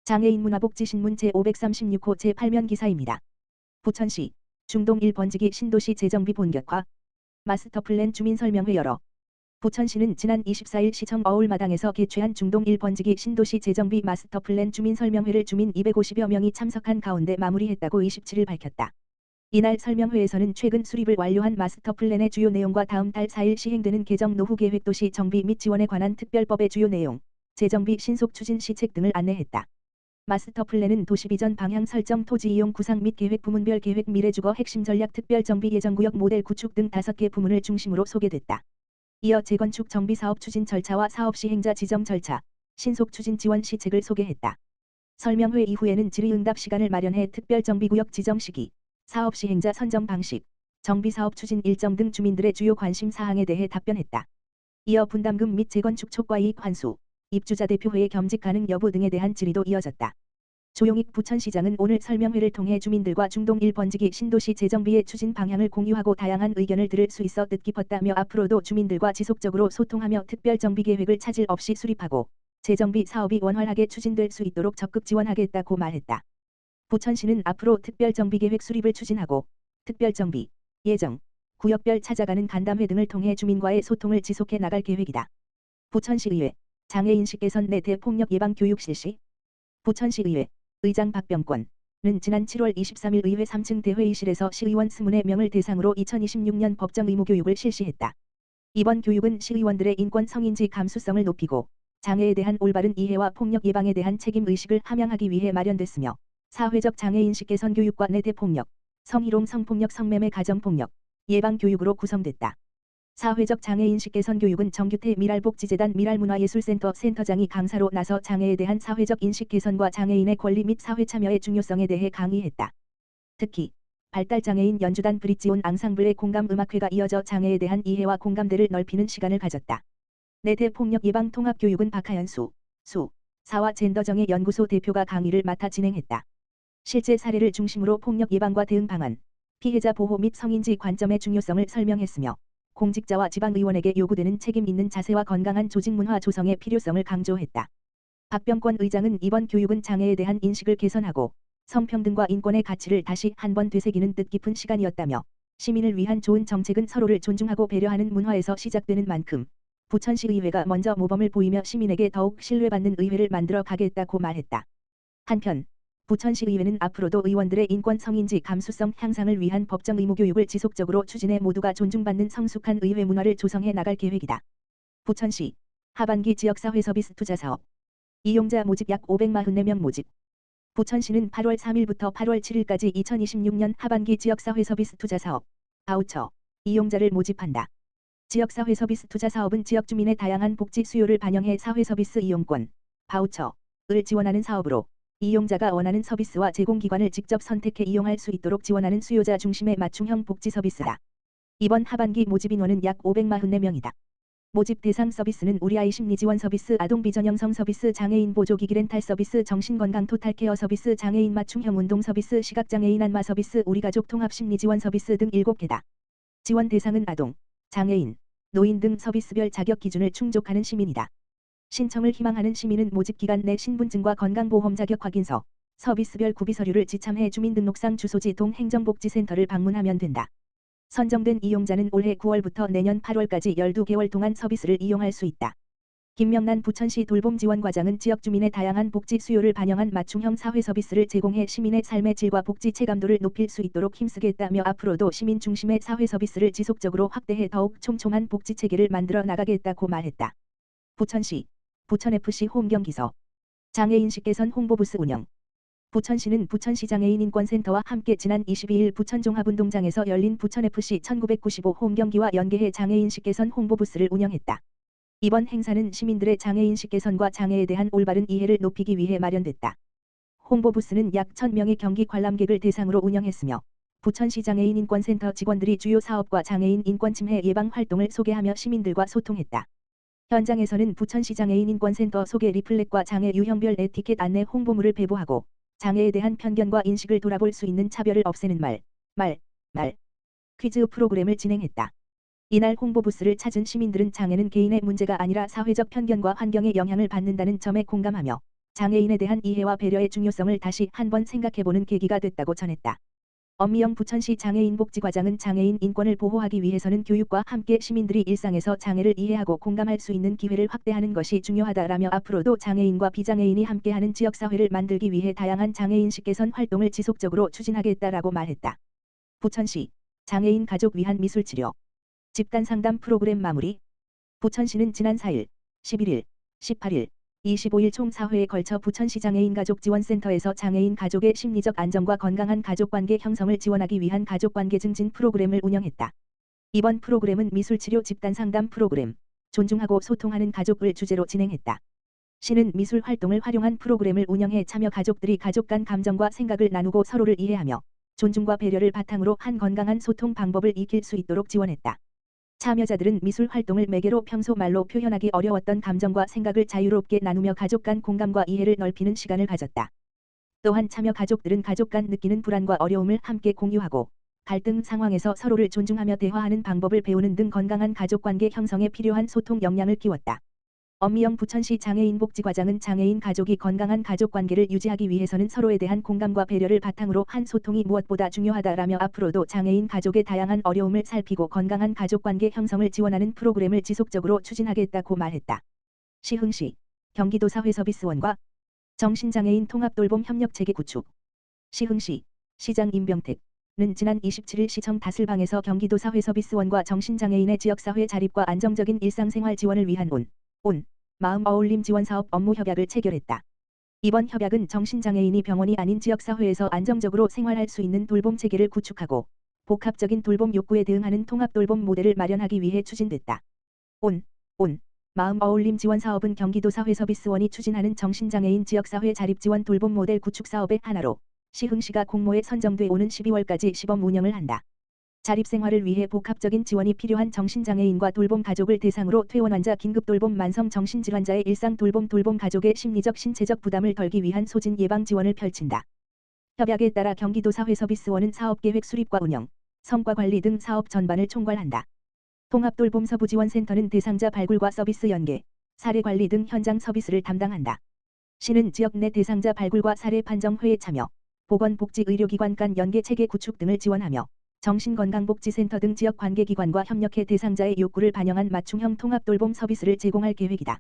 장애인 문화복지신문 제536호 제8면 기사입니다. 부천시 중동 1번지기 신도시 재정비 본격화 마스터플랜 주민설명회 열어 부천시는 지난 24일 시청 어울마당에서 개최한 중동 1번지기 신도시 재정비 마스터플랜 주민설명회를 주민 250여 명이 참석한 가운데 마무리했다고 27일 밝혔다. 이날 설명회에서는 최근 수립을 완료한 마스터플랜의 주요 내용과 다음 달 4일 시행되는 개정 노후 계획 도시 정비 및 지원에 관한 특별법의 주요 내용, 재정비 신속 추진 시책 등을 안내했다. 마스터플랜은 도시비전 방향 설정 토지 이용 구상 및 계획 부문별 계획 미래주거 핵심 전략 특별 정비 예정구역 모델 구축 등 5개 부문을 중심으로 소개됐다. 이어 재건축 정비 사업 추진 절차와 사업 시행자 지정 절차, 신속 추진 지원 시책을 소개했다. 설명회 이후에는 질의응답 시간을 마련해 특별 정비구역 지정 시기, 사업 시행자 선정 방식, 정비 사업 추진 일정 등 주민들의 주요 관심 사항에 대해 답변했다. 이어 분담금 및 재건축 초과이익 환수, 입주자 대표회의 겸직 가능 여부 등에 대한 질의도 이어졌다. 조용익 부천시장은 오늘 설명회를 통해 주민들과 중동 1번지기 신도시 재정비의 추진 방향을 공유하고 다양한 의견을 들을 수 있어 뜻깊었다며 앞으로도 주민들과 지속적으로 소통하며 특별 정비 계획을 차질 없이 수립하고 재정비 사업이 원활하게 추진될 수 있도록 적극 지원하겠다고 말했다. 부천시는 앞으로 특별 정비 계획 수립을 추진하고 특별 정비, 예정, 구역별 찾아가는 간담회 등을 통해 주민과의 소통을 지속해 나갈 계획이다. 부천시의회 장애인식 개선 내 대폭력 예방 교육 실시. 부천시의회 의장 박병권은 지난 7월 23일 의회 3층 대회의실에서 시의원 24명을 대상으로 2026년 법정 의무 교육을 실시했다. 이번 교육은 시의원들의 인권 성인지 감수성을 높이고 장애에 대한 올바른 이해와 폭력 예방에 대한 책임 의식을 함양하기 위해 마련됐으며 사회적 장애인식 개선 교육과 내 대폭력, 성희롱 성폭력 성매매 가정폭력 예방 교육으로 구성됐다. 사회적 장애인식 개선 교육은 정규태 미랄복지재단 미랄문화예술센터 센터장이 강사로 나서 장애에 대한 사회적 인식 개선과 장애인의 권리 및 사회 참여의 중요성에 대해 강의했다. 특히 발달장애인 연주단 브릿지온 앙상블의 공감음악회가 이어져 장애에 대한 이해와 공감대를 넓히는 시간을 가졌다. 내대 폭력 예방 통합교육은 박하연수, 사와 젠더정의 연구소 대표가 강의를 맡아 진행했다. 실제 사례를 중심으로 폭력 예방과 대응 방안, 피해자 보호 및 성인지 관점의 중요성을 설명했으며 공직자와 지방의원에게 요구되는 책임 있는 자세와 건강한 조직 문화 조성의 필요성을 강조했다. 박병권 의장은 이번 교육은 장애에 대한 인식을 개선하고 성평등과 인권의 가치를 다시 한번 되새기는 뜻깊은 시간이었다며 시민을 위한 좋은 정책은 서로를 존중하고 배려하는 문화에서 시작되는 만큼 부천시의회가 먼저 모범을 보이며 시민에게 더욱 신뢰받는 의회를 만들어 가겠다고 말했다. 한편 부천시의회는 앞으로도 의원들의 인권 성인지 감수성 향상을 위한 법정 의무 교육을 지속적으로 추진해 모두가 존중받는 성숙한 의회 문화를 조성해 나갈 계획이다. 부천시 하반기 지역사회 서비스 투자 사업 이용자 모집 약 544명 모집. 부천시는 8월 3일부터 8월 7일까지 2026년 하반기 지역사회 서비스 투자 사업 바우처 이용자를 모집한다. 지역사회 서비스 투자 사업은 지역 주민의 다양한 복지 수요를 반영해 사회 서비스 이용권 바우처를 지원하는 사업으로 이용자가 원하는 서비스와 제공기관을 직접 선택해 이용할 수 있도록 지원하는 수요자 중심의 맞춤형 복지 서비스다. 이번 하반기 모집 인원은 약 544명이다. 모집 대상 서비스는 우리아이 심리지원 서비스, 아동 비전형성 서비스, 장애인 보조기기 렌탈 서비스, 정신건강 토탈케어 서비스, 장애인 맞춤형 운동 서비스, 시각장애인 안마 서비스, 우리가족 통합 심리지원 서비스 등 7개다. 지원 대상은 아동, 장애인, 노인 등 서비스별 자격 기준을 충족하는 시민이다. 신청을 희망하는 시민은 모집 기간 내 신분증과 건강보험 자격 확인서, 서비스별 구비 서류를 지참해 주민등록상 주소지 동행정복지센터를 방문하면 된다. 선정된 이용자는 올해 9월부터 내년 8월까지 12개월 동안 서비스를 이용할 수 있다. 김명란 부천시 돌봄지원과장은 지역 주민의 다양한 복지 수요를 반영한 맞춤형 사회 서비스를 제공해 시민의 삶의 질과 복지 체감도를 높일 수 있도록 힘쓰겠다며 앞으로도 시민 중심의 사회 서비스를 지속적으로 확대해 더욱 촘촘한 복지 체계를 만들어 나가겠다고 말했다. 부천시 부천FC 홈경기서 장애인식 개선 홍보부스 운영. 부천시는 부천시 장애인 인권센터와 함께 지난 22일 부천종합운동장에서 열린 부천FC 1995 홈경기와 연계해 장애인식 개선 홍보부스를 운영했다. 이번 행사는 시민들의 장애인식 개선과 장애에 대한 올바른 이해를 높이기 위해 마련됐다. 홍보부스는 약 1000명의 경기 관람객을 대상으로 운영했으며 부천시 장애인 인권센터 직원들이 주요 사업과 장애인 인권 침해 예방 활동을 소개하며 시민들과 소통했다. 현장에서는 부천시 장애인 인권센터 소개 리플렛과 장애 유형별 에티켓 안내 홍보물을 배부하고 장애에 대한 편견과 인식을 돌아볼 수 있는 차별을 없애는 말 퀴즈 프로그램을 진행했다. 이날 홍보부스를 찾은 시민들은 장애는 개인의 문제가 아니라 사회적 편견과 환경의 영향을 받는다는 점에 공감하며 장애인에 대한 이해와 배려의 중요성을 다시 한번 생각해보는 계기가 됐다고 전했다. 엄미영 부천시 장애인복지과장은 장애인 인권을 보호하기 위해서는 교육과 함께 시민들이 일상에서 장애를 이해하고 공감할 수 있는 기회를 확대하는 것이 중요하다라며 앞으로도 장애인과 비장애인이 함께하는 지역사회를 만들기 위해 다양한 장애인식 개선 활동을 지속적으로 추진하겠다라고 말했다. 부천시 장애인 가족 위한 미술치료 집단상담 프로그램 마무리. 부천시는 지난 4일, 11일, 18일, 25일 총 4회에 걸쳐 부천시 장애인가족지원센터에서 장애인 가족의 심리적 안정과 건강한 가족관계 형성을 지원하기 위한 가족관계 증진 프로그램을 운영했다. 이번 프로그램은 미술치료 집단상담 프로그램, 존중하고 소통하는 가족을 주제로 진행했다. 시는 미술 활동을 활용한 프로그램을 운영해 참여 가족들이 가족 간 감정과 생각을 나누고 서로를 이해하며 존중과 배려를 바탕으로 한 건강한 소통 방법을 익힐 수 있도록 지원했다. 참여자들은 미술 활동을 매개로 평소 말로 표현하기 어려웠던 감정과 생각을 자유롭게 나누며 가족 간 공감과 이해를 넓히는 시간을 가졌다. 또한 참여 가족들은 가족 간 느끼는 불안과 어려움을 함께 공유하고 갈등 상황에서 서로를 존중하며 대화하는 방법을 배우는 등 건강한 가족관계 형성에 필요한 소통 역량을 키웠다. 엄미영 부천시 장애인복지과장은 장애인 가족이 건강한 가족관계를 유지하기 위해서는 서로에 대한 공감과 배려를 바탕으로 한 소통이 무엇보다 중요하다라며 앞으로도 장애인 가족의 다양한 어려움을 살피고 건강한 가족관계 형성을 지원하는 프로그램을 지속적으로 추진하겠다고 말했다. 시흥시 경기도 사회서비스원과 정신장애인 통합돌봄 협력체계 구축. 시흥시 시장 임병택은 지난 27일 시청 다슬방에서 경기도 사회서비스원과 정신장애인의 지역사회 자립과 안정적인 일상생활 지원을 위한 마음 어울림 지원사업 업무 협약을 체결했다. 이번 협약은 정신장애인이 병원이 아닌 지역사회에서 안정적으로 생활할 수 있는 돌봄 체계를 구축하고 복합적인 돌봄 욕구에 대응하는 통합돌봄 모델을 마련하기 위해 추진됐다. 마음 어울림 지원사업은 경기도 사회서비스원이 추진하는 정신장애인 지역사회 자립지원 돌봄 모델 구축 사업의 하나로 시흥시가 공모에 선정돼 오는 12월까지 시범 운영을 한다. 자립생활을 위해 복합적인 지원이 필요한 정신장애인과 돌봄 가족을 대상으로 퇴원환자 긴급돌봄 만성정신질환자의 일상 돌봄 가족의 심리적 신체적 부담을 덜기 위한 소진 예방 지원을 펼친다. 협약에 따라 경기도 사회서비스원은 사업계획 수립과 운영, 성과관리 등 사업 전반을 총괄한다. 통합돌봄 서부지원센터는 대상자 발굴과 서비스 연계, 사례관리 등 현장 서비스를 담당한다. 시는 지역 내 대상자 발굴과 사례 판정 회의 참여, 보건복지의료기관 간 연계 체계 구축 등을 지원하며 정신건강복지센터 등 지역 관계기관과 협력해 대상자의 욕구를 반영한 맞춤형 통합돌봄 서비스를 제공할 계획이다.